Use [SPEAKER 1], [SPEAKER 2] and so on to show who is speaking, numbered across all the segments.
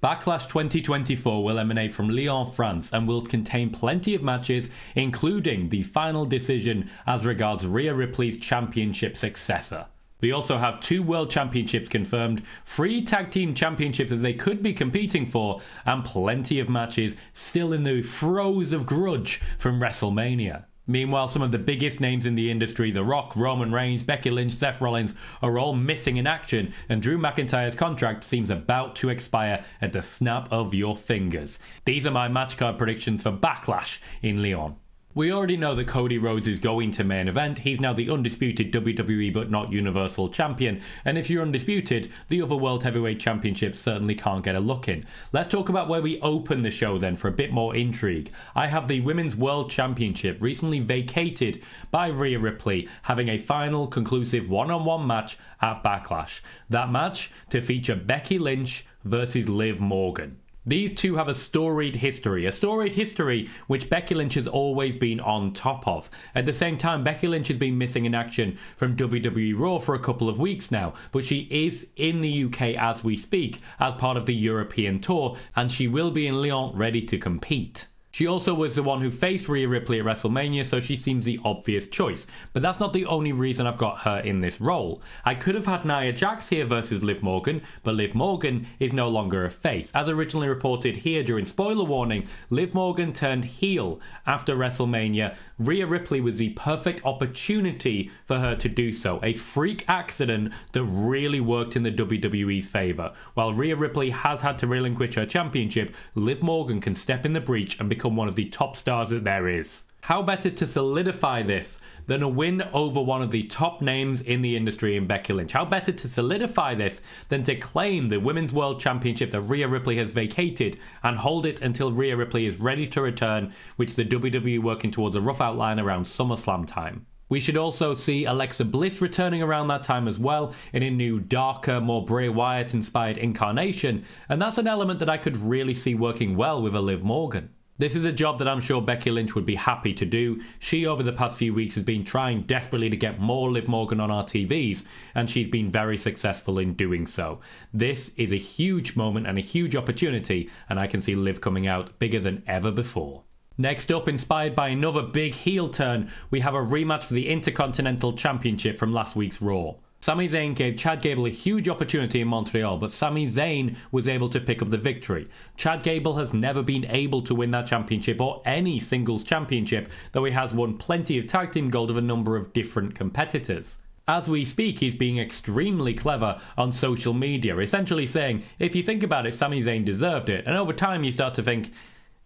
[SPEAKER 1] Backlash 2024 will emanate from Lyon, France, and will contain plenty of matches, including the final decision as regards Rhea Ripley's championship successor. We also have 2 world championships confirmed, 3 tag team championships that they could be competing for, and plenty of matches still in the throes of grudge from WrestleMania. Meanwhile, some of the biggest names in the industry, The Rock, Roman Reigns, Becky Lynch, Seth Rollins, are all missing in action, and Drew McIntyre's contract seems about to expire at the snap of your fingers. These are my match card predictions for Backlash in Lyon. We already know that Cody Rhodes is going to main event. He's now the undisputed WWE but not Universal Champion. And if you're undisputed, the other World Heavyweight Championships certainly can't get a look in. Let's talk about where we open the show then for a bit more intrigue. I have the Women's World Championship recently vacated by Rhea Ripley, having a final conclusive one-on-one match at Backlash. That match to feature Becky Lynch versus Liv Morgan. These two have a storied history which Becky Lynch has always been on top of. At the same time, Becky Lynch has been missing in action from WWE Raw for a couple of weeks now, but she is in the UK as we speak as part of the European tour, and she will be in Lyon ready to compete. She also was the one who faced Rhea Ripley at WrestleMania, so she seems the obvious choice. But that's not the only reason I've got her in this role. I could have had Nia Jax here versus Liv Morgan, but Liv Morgan is no longer a face. As originally reported here during spoiler warning, Liv Morgan turned heel after WrestleMania. Rhea Ripley was the perfect opportunity for her to do so. A freak accident that really worked in the WWE's favour. While Rhea Ripley has had to relinquish her championship, Liv Morgan can step in the breach and become one of the top stars that there is. How better to solidify this than a win over one of the top names in the industry in Becky Lynch? How better to solidify this than to claim the Women's World Championship that Rhea Ripley has vacated and hold it until Rhea Ripley is ready to return, which the WWE working towards a rough outline around SummerSlam time. We should also see Alexa Bliss returning around that time as well in a new, darker, more Bray Wyatt inspired incarnation, and that's an element that I could really see working well with a Liv Morgan. This is a job that I'm sure Becky Lynch would be happy to do. She, over the past few weeks, has been trying desperately to get more Liv Morgan on our TVs, and she's been very successful in doing so. This is a huge moment and a huge opportunity, and I can see Liv coming out bigger than ever before. Next up, inspired by another big heel turn, we have a rematch for the Intercontinental Championship from last week's Raw. Sami Zayn gave Chad Gable a huge opportunity in Montreal, but Sami Zayn was able to pick up the victory. Chad Gable has never been able to win that championship or any singles championship, though he has won plenty of tag team gold of a number of different competitors. As we speak, he's being extremely clever on social media, essentially saying, if you think about it, Sami Zayn deserved it, and over time you start to think,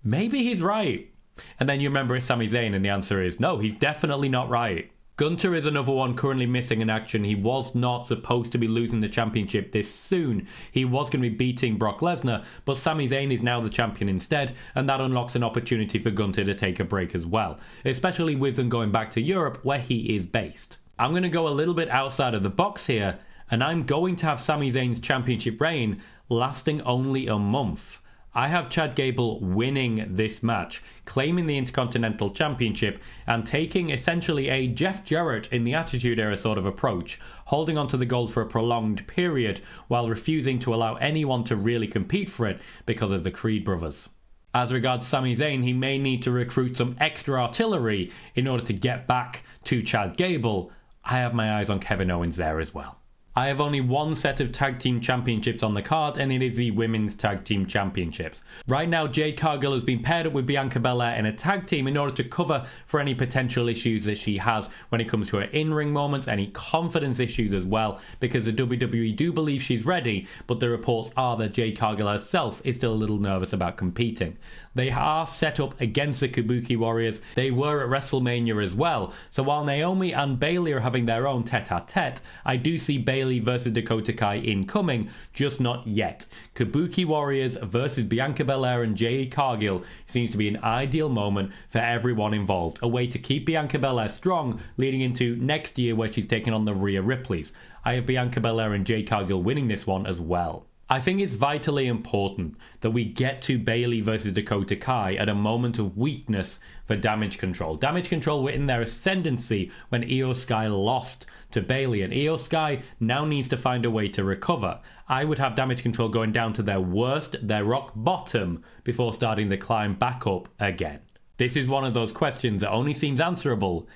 [SPEAKER 1] maybe he's right. And then you remember it's Sami Zayn, and the answer is, no, he's definitely not right. Gunter is another one currently missing in action. He was not supposed to be losing the championship this soon. He was going to be beating Brock Lesnar, but Sami Zayn is now the champion instead, and that unlocks an opportunity for Gunter to take a break as well, especially with them going back to Europe where he is based. I'm going to go a little bit outside of the box here, and I'm going to have Sami Zayn's championship reign lasting only a month. I have Chad Gable winning this match, claiming the Intercontinental Championship and taking essentially a Jeff Jarrett in the Attitude Era sort of approach, holding onto the gold for a prolonged period while refusing to allow anyone to really compete for it because of the Creed brothers. As regards Sami Zayn, he may need to recruit some extra artillery in order to get back to Chad Gable. I have my eyes on Kevin Owens there as well. I have only one set of tag team championships on the card, and it is the women's tag team championships. Right now, Jade Cargill has been paired up with Bianca Belair in a tag team in order to cover for any potential issues that she has when it comes to her in-ring moments, any confidence issues as well, because the WWE do believe she's ready, but the reports are that Jade Cargill herself is still a little nervous about competing. They are set up against the Kabuki Warriors. They were at WrestleMania as well, so while Naomi and Bayley are having their own tete-a-tete, I do see Bayley versus Dakota Kai incoming, just not yet. Kabuki Warriors versus Bianca Belair and Jade Cargill seems to be an ideal moment for everyone involved, a way to keep Bianca Belair strong leading into next year where she's taking on the Rhea Ripleys. I have Bianca Belair and Jade Cargill winning this one as well. I think it's vitally important that we get to Bayley versus Dakota Kai at a moment of weakness for Damage Control. Damage Control were in their ascendancy when Io Sky lost to Bayley, and Io Sky now needs to find a way to recover. I would have Damage Control going down to their worst, their rock bottom, before starting the climb back up again. This is one of those questions that only seems answerable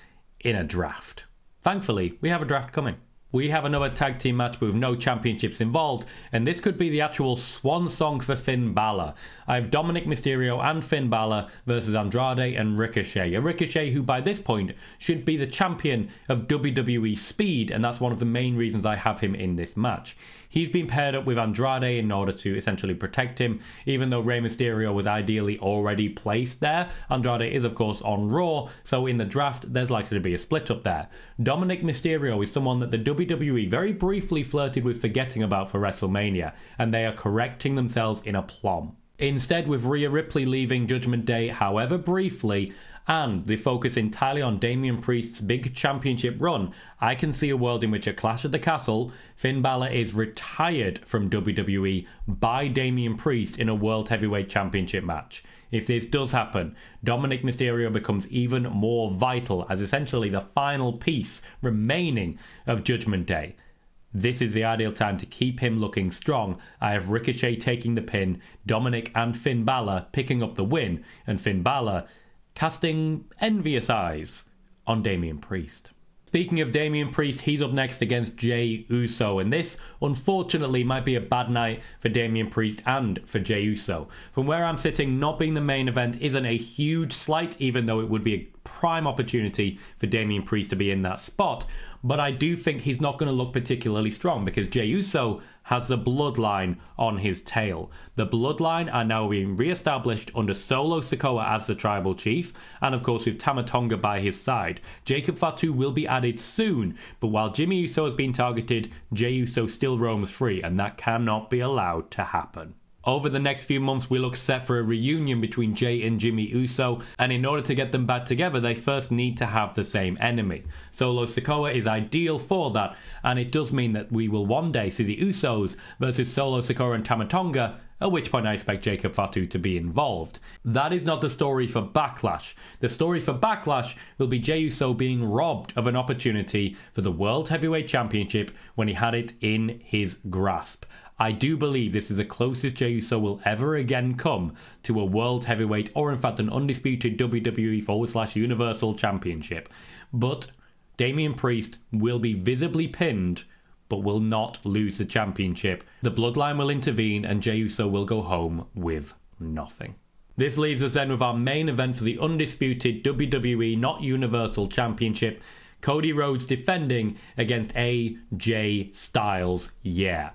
[SPEAKER 1] in a draft. Thankfully, we have a draft coming. We have another tag team match with no championships involved, and this could be the actual swan song for Finn Balor. I have Dominic Mysterio and Finn Balor versus Andrade and Ricochet. A Ricochet who by this point should be the champion of WWE Speed, and that's one of the main reasons I have him in this match. He's been paired up with Andrade in order to essentially protect him, even though Rey Mysterio was ideally already placed there. Andrade is of course on Raw, so in the draft there's likely to be a split up there. Dominic Mysterio is someone that the WWE very briefly flirted with forgetting about for WrestleMania, and they are correcting themselves in aplomb. Instead, with Rhea Ripley leaving Judgment Day, however briefly, and the focus entirely on Damien Priest's big championship run, I can see a world in which at Clash at the Castle, Finn Balor is retired from WWE by Damien Priest in a World Heavyweight Championship match. If this does happen, Dominic Mysterio becomes even more vital as essentially the final piece remaining of Judgment Day. This is the ideal time to keep him looking strong. I have Ricochet taking the pin, Dominic and Finn Balor picking up the win, and Finn Balor casting envious eyes on Damien Priest. Speaking of Damien Priest, he's up next against Jey Uso, and this, unfortunately, might be a bad night for Damien Priest and for Jey Uso. From where I'm sitting, not being the main event isn't a huge slight, even though it would be a prime opportunity for Damien Priest to be in that spot, but I do think he's not going to look particularly strong because Jey Uso has the Bloodline on his tail. The Bloodline are now being re-established under Solo Sikoa as the tribal chief, and of course with Tama Tonga by his side. Jacob Fatu will be added soon, but while Jimmy Uso has been targeted, Jey Uso still roams free, and that cannot be allowed to happen. Over the next few months, we look set for a reunion between Jey and Jimmy Uso, and in order to get them back together, they first need to have the same enemy. Solo Sikoa is ideal for that, and it does mean that we will one day see the Usos versus Solo Sikoa and Tama Tonga, at which point I expect Jacob Fatu to be involved. That is not the story for Backlash. The story for Backlash will be Jey Uso being robbed of an opportunity for the World Heavyweight Championship when he had it in his grasp. I do believe this is the closest Jey Uso will ever again come to a World Heavyweight, or in fact an undisputed WWE /Universal Championship. But Damien Priest will be visibly pinned, but will not lose the championship. The Bloodline will intervene and Jey Uso will go home with nothing. This leaves us then with our main event for the undisputed WWE not Universal Championship. Cody Rhodes defending against AJ Styles. Yeah.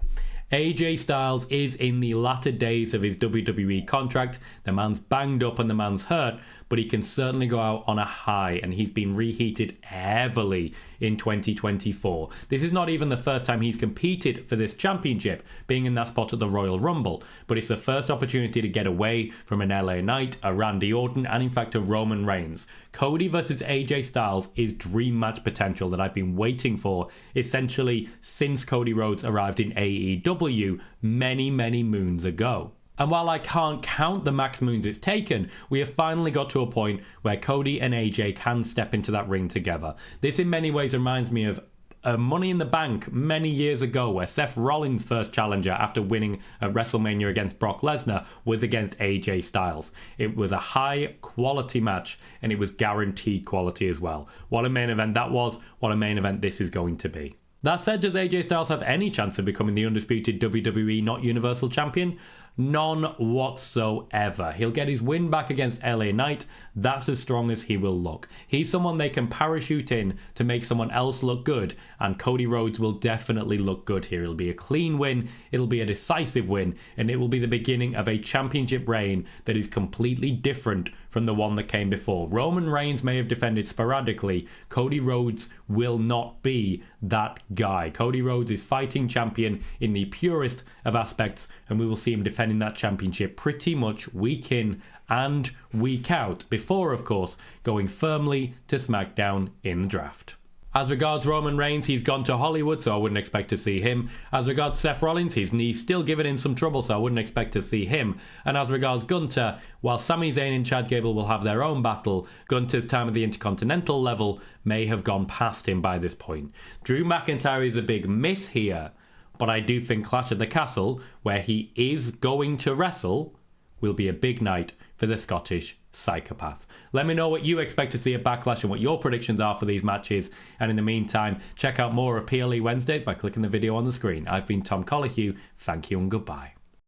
[SPEAKER 1] AJ Styles is in the latter days of his WWE contract. The man's banged up and the man's hurt, but he can certainly go out on a high, and he's been reheated heavily in 2024. This is not even the first time he's competed for this championship, being in that spot at the Royal Rumble, but it's the first opportunity to get away from an LA Knight, a Randy Orton, and in fact a Roman Reigns. Cody versus AJ Styles is dream match potential that I've been waiting for essentially since Cody Rhodes arrived in AEW many moons ago. And while I can't count the max moons it's taken, we have finally got to a point where Cody and AJ can step into that ring together. This in many ways reminds me of Money in the Bank many years ago, where Seth Rollins' first challenger after winning at WrestleMania against Brock Lesnar was against AJ Styles. It was a high quality match, and it was guaranteed quality as well. What a main event that was, what a main event this is going to be. That said, does AJ Styles have any chance of becoming the undisputed WWE not Universal Champion? None whatsoever. He'll get his win back against LA Knight. That's as strong as he will look. He's someone they can parachute in to make someone else look good, and Cody Rhodes will definitely look good here. It'll be a clean win, it'll be a decisive win, and it will be the beginning of a championship reign that is completely different from the one that came before. Roman Reigns may have defended sporadically. Cody Rhodes will not be that guy. Cody Rhodes is fighting champion in the purest of aspects, and we will see him defending that championship pretty much week in and week out, before of course going firmly to SmackDown in the draft. As regards Roman Reigns, he's gone to Hollywood, so I wouldn't expect to see him. As regards Seth Rollins, his knee's still giving him some trouble, so I wouldn't expect to see him. And as regards Gunther, while Sami Zayn and Chad Gable will have their own battle, Gunther's time at the Intercontinental level may have gone past him by this point. Drew McIntyre is a big miss here, but I do think Clash at the Castle, where he is going to wrestle, will be a big night for the Scottish psychopath. Let me know what you expect to see at Backlash and what your predictions are for these matches. And in the meantime, check out more of PLE Wednesdays by clicking the video on the screen. I've been Tom Colohue. Thank you and goodbye.